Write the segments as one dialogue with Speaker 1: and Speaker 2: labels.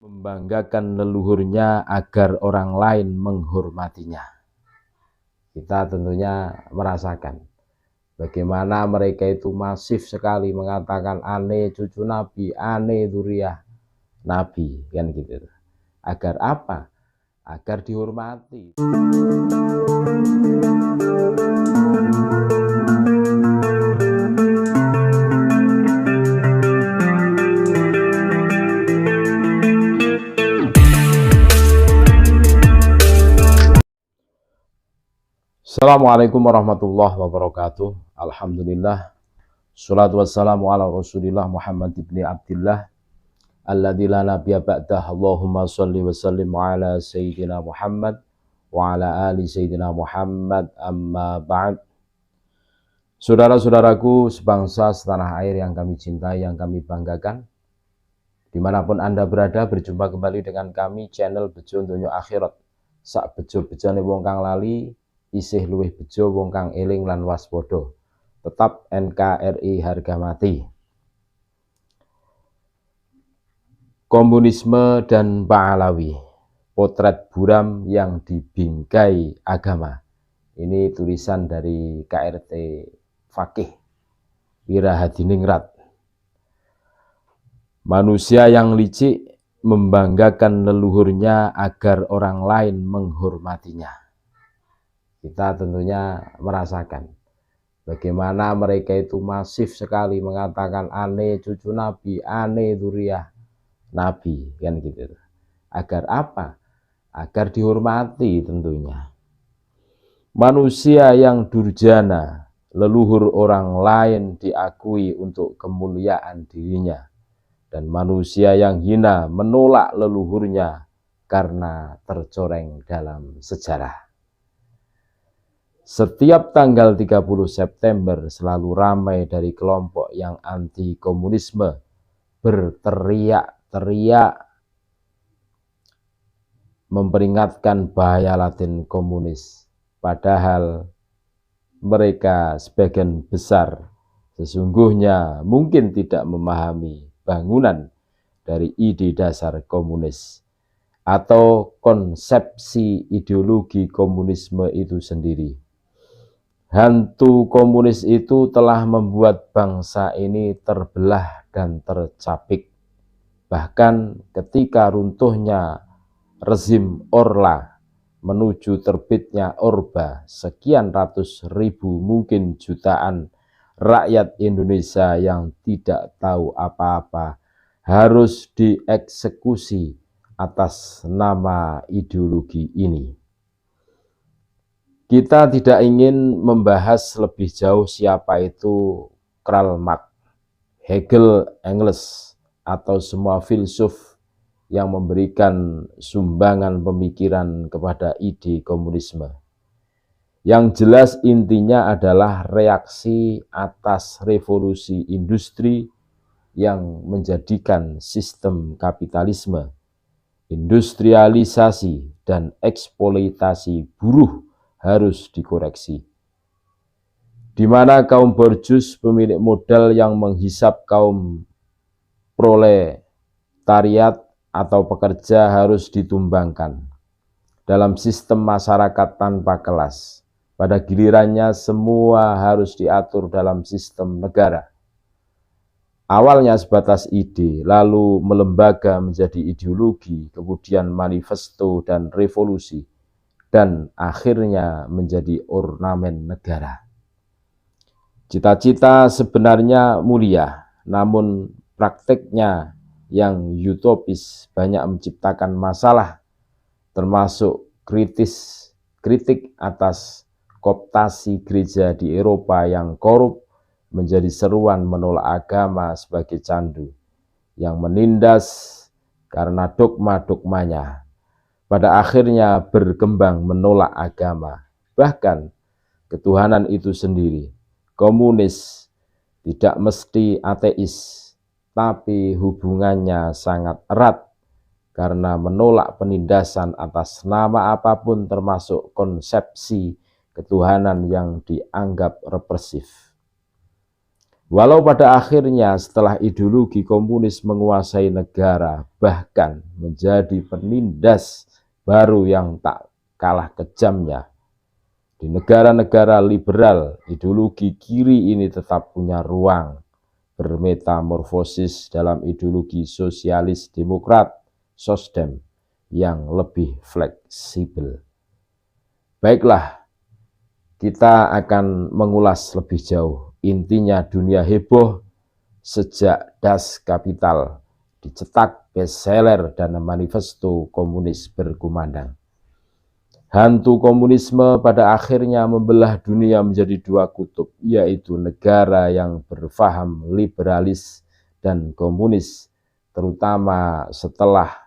Speaker 1: membanggakan leluhurnya agar orang lain menghormatinya. Kita tentunya merasakan bagaimana mereka itu masif sekali mengatakan ane cucu Nabi, ane dzurriyyah Nabi, kan gitu. Agar apa? Agar dihormati. Assalamualaikum warahmatullahi wabarakatuh. Alhamdulillah. Salatu wassalamu ala Rasulillah Muhammad ibn Abdillah alladzi la nabiyya ba'dah. Allahumma shalli wa sallim ala sayyidina Muhammad wa ala ali sayyidina Muhammad, amma ba'd. Saudara-saudaraku sebangsa setanah air yang kami cintai, yang kami banggakan, dimanapun Anda berada, berjumpa kembali dengan kami channel Bejo Donya Akhirat. Sak bejo-bejane wong kang lali isih luwih bejo wong kang eling lan waspada. Tetap NKRI harga mati. Komunisme dan Pahlawi, potret buram yang dibingkai agama. Ini tulisan dari KRT Fakih Wirahadiningrat. Manusia yang licik membanggakan leluhurnya agar orang lain menghormatinya. Kita tentunya merasakan bagaimana mereka itu masif sekali mengatakan ane cucu Nabi, ane dzurriyyah Nabi, kan gitu. Agar apa? Agar dihormati tentunya. Manusia yang durjana, leluhur orang lain diakui untuk kemuliaan dirinya, dan manusia yang hina menolak leluhurnya karena tercoreng dalam sejarah. Setiap tanggal 30 September selalu ramai dari kelompok yang anti komunisme berteriak-teriak memperingatkan bahaya Latin komunis. Padahal mereka sebagian besar sesungguhnya mungkin tidak memahami bangunan dari ide dasar komunis atau konsepsi ideologi komunisme itu sendiri. Hantu komunis itu telah membuat bangsa ini terbelah dan tercapik. Bahkan ketika runtuhnya rezim Orla menuju terbitnya Orba, sekian ratus ribu, mungkin jutaan rakyat Indonesia yang tidak tahu apa-apa harus dieksekusi atas nama ideologi ini. Kita tidak ingin membahas lebih jauh siapa itu Karl Marx, Hegel, Engels, atau semua filsuf yang memberikan sumbangan pemikiran kepada ide komunisme. Yang jelas intinya adalah reaksi atas revolusi industri yang menjadikan sistem kapitalisme, industrialisasi, dan eksploitasi buruh harus dikoreksi, di mana kaum borjuis pemilik modal yang menghisap kaum proletariat atau pekerja harus ditumbangkan dalam sistem masyarakat tanpa kelas. Pada gilirannya semua harus diatur dalam sistem negara. Awalnya sebatas ide, lalu melembaga menjadi ideologi, kemudian manifesto dan revolusi, dan akhirnya menjadi ornamen negara. Cita-cita sebenarnya mulia, namun prakteknya yang utopis banyak menciptakan masalah, termasuk kritik atas kooptasi gereja di Eropa yang korup menjadi seruan menolak agama sebagai candu, yang menindas karena dogma-dogmanya. Pada akhirnya berkembang menolak agama, bahkan ketuhanan itu sendiri. Komunis tidak mesti ateis, tapi hubungannya sangat erat karena menolak penindasan atas nama apapun, termasuk konsepsi ketuhanan yang dianggap represif. Walau pada akhirnya setelah ideologi komunis menguasai negara, bahkan menjadi penindas baru yang tak kalah kejamnya, di negara-negara liberal, ideologi kiri ini tetap punya ruang bermetamorfosis dalam ideologi sosialis demokrat, sosdem, yang lebih fleksibel. Baiklah, kita akan mengulas lebih jauh. Intinya dunia heboh sejak Das Kapital dicetak bestseller dan manifesto komunis berkumandang. Hantu komunisme pada akhirnya membelah dunia menjadi dua kutub, yaitu negara yang berfaham liberalis dan komunis, terutama setelah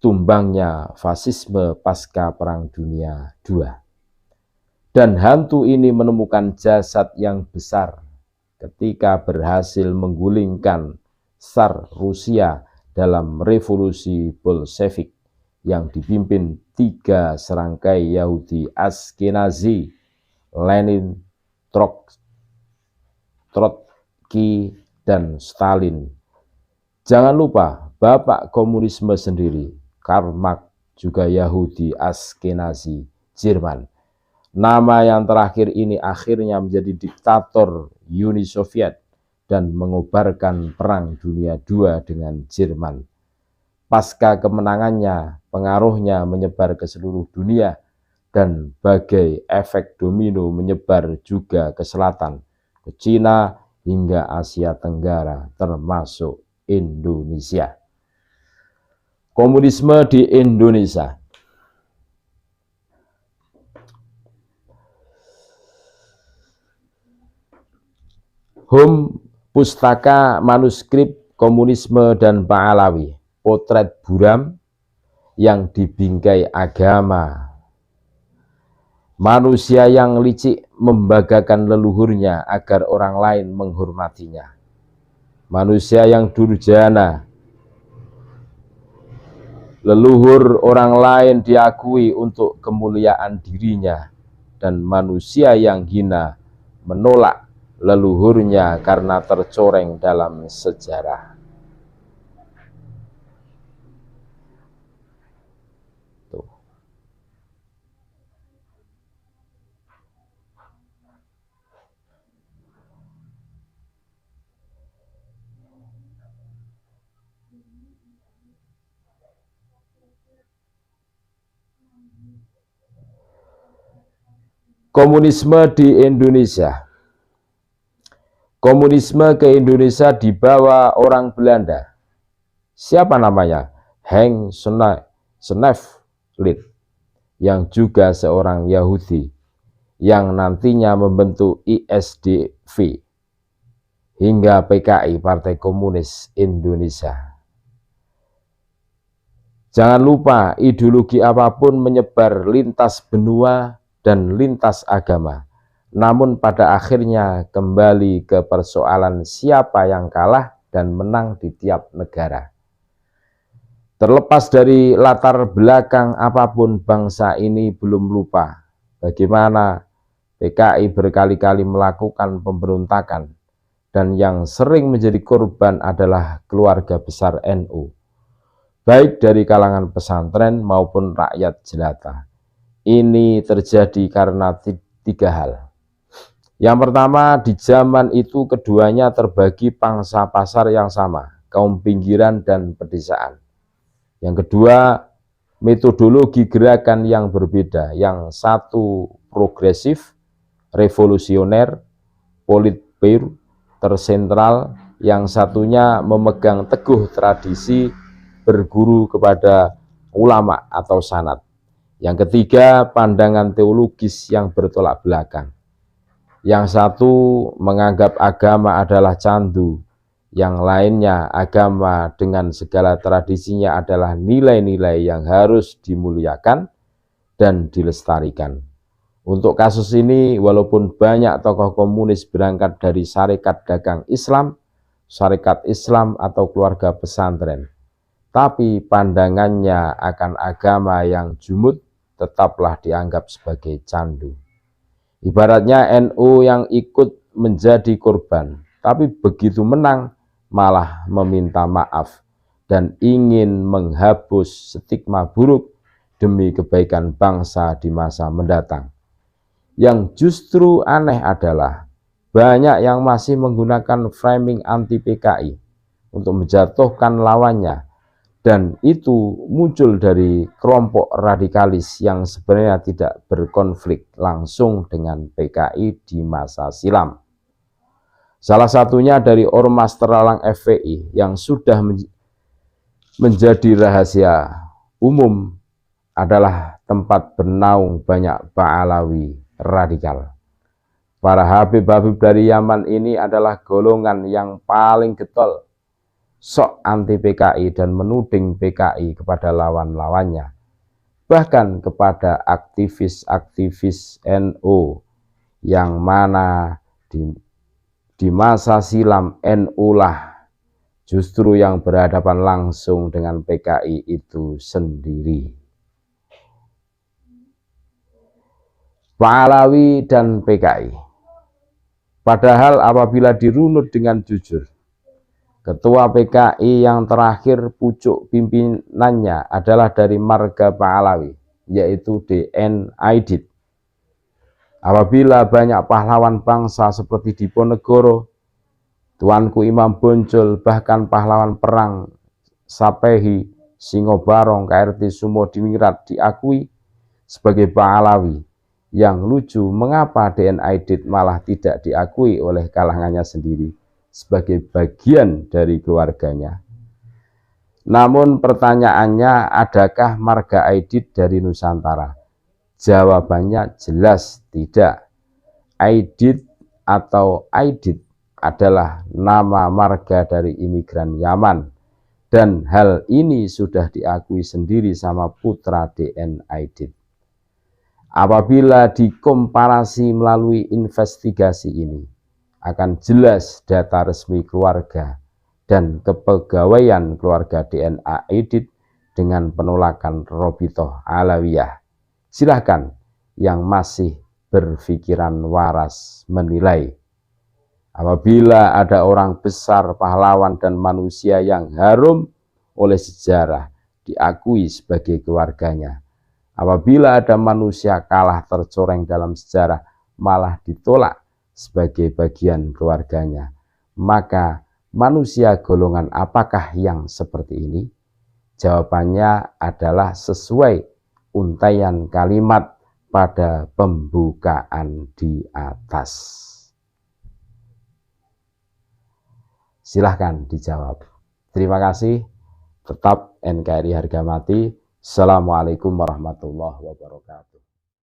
Speaker 1: tumbangnya fasisme pasca Perang Dunia II. Dan hantu ini menemukan jasad yang besar ketika berhasil menggulingkan Tsar Rusia dalam revolusi Bolshevik yang dipimpin 3 serangkai Yahudi Ashkenazi, Lenin, Trotsky, dan Stalin. Jangan lupa, bapak komunisme sendiri, Karl Marx, juga Yahudi Ashkenazi, Jerman. Nama yang terakhir ini akhirnya menjadi diktator Uni Soviet dan mengobarkan Perang Dunia II dengan Jerman. Pasca kemenangannya, pengaruhnya menyebar ke seluruh dunia dan bagai efek domino menyebar juga ke selatan, ke Cina hingga Asia Tenggara, termasuk Indonesia. Komunisme di Indonesia. Home Pustaka Manuskrip Komunisme dan Pahlawi, potret buram yang dibingkai agama. Manusia yang licik membanggakan leluhurnya agar orang lain menghormatinya. Manusia yang durjana, leluhur orang lain diakui untuk kemuliaan dirinya, dan manusia yang hina menolak leluhurnya karena tercoreng dalam sejarah. Tuh. Komunisme di Indonesia. Komunisme ke Indonesia dibawa orang Belanda. Siapa namanya? Henk Sneevliet, yang juga seorang Yahudi, yang nantinya membentuk ISDV hingga PKI, Partai Komunis Indonesia. Jangan lupa, ideologi apapun menyebar lintas benua dan lintas agama. Namun pada akhirnya kembali ke persoalan siapa yang kalah dan menang di tiap negara. Terlepas dari latar belakang apapun, bangsa ini belum lupa bagaimana PKI berkali-kali melakukan pemberontakan, dan yang sering menjadi korban adalah keluarga besar NU, baik dari kalangan pesantren maupun rakyat jelata. Ini terjadi karena 3 hal. Yang pertama, di zaman itu keduanya terbagi pangsa pasar yang sama, kaum pinggiran dan pedesaan. Yang kedua, metodologi gerakan yang berbeda. Yang satu progresif, revolusioner, politburo, tersentral. Yang satunya memegang teguh tradisi berguru kepada ulama atau sanad. Yang ketiga, pandangan teologis yang bertolak belakang. Yang satu menganggap agama adalah candu, yang lainnya agama dengan segala tradisinya adalah nilai-nilai yang harus dimuliakan dan dilestarikan. Untuk kasus ini, walaupun banyak tokoh komunis berangkat dari Sarekat Dagang Islam, Sarekat Islam atau keluarga pesantren, tapi pandangannya akan agama yang jumud tetaplah dianggap sebagai candu. Ibaratnya NU yang ikut menjadi korban, tapi begitu menang malah meminta maaf dan ingin menghapus stigma buruk demi kebaikan bangsa di masa mendatang. Yang justru aneh adalah banyak yang masih menggunakan framing anti PKI untuk menjatuhkan lawannya, dan itu muncul dari kelompok radikalis yang sebenarnya tidak berkonflik langsung dengan PKI di masa silam. Salah satunya dari Ormas Terlarang FPI yang sudah menjadi rahasia umum adalah tempat bernaung banyak Ba'alawi radikal. Para habib-habib dari Yaman ini adalah golongan yang paling getol, sok anti PKI dan menuding PKI kepada lawan-lawannya, bahkan kepada aktivis-aktivis NU, yang mana di masa silam NU lah justru yang berhadapan langsung dengan PKI itu sendiri. Ba'alawi dan PKI. Padahal apabila dirunut dengan jujur, ketua PKI yang terakhir pucuk pimpinannya adalah dari marga Ba'alawi, yaitu DN Aidit. Apabila banyak pahlawan bangsa seperti Diponegoro, Tuanku Imam Bonjol, bahkan pahlawan perang Sapehi, Singobarong, KRT Sumodingrat diakui sebagai Ba'alawi, yang lucu mengapa DN Aidit malah tidak diakui oleh kalangannya sendiri sebagai bagian dari keluarganya. Namun pertanyaannya, adakah marga Aidit dari Nusantara? Jawabannya jelas tidak. Aidit atau Aidit adalah nama marga dari imigran Yaman, dan hal ini sudah diakui sendiri sama putra DN Aidit. Apabila dikomparasi melalui investigasi ini, akan jelas data resmi keluarga dan kepegawaian keluarga DN Aidit dengan penolakan Robitoh Alawiyah. Silahkan yang masih berpikiran waras menilai. Apabila ada orang besar, pahlawan, dan manusia yang harum oleh sejarah diakui sebagai keluarganya, apabila ada manusia kalah tercoreng dalam sejarah malah ditolak sebagai bagian keluarganya, maka manusia golongan apakah yang seperti ini? Jawabannya adalah sesuai untaian kalimat pada pembukaan di atas. Silahkan dijawab. Terima kasih. Tetap NKRI harga mati. Assalamualaikum warahmatullahi wabarakatuh.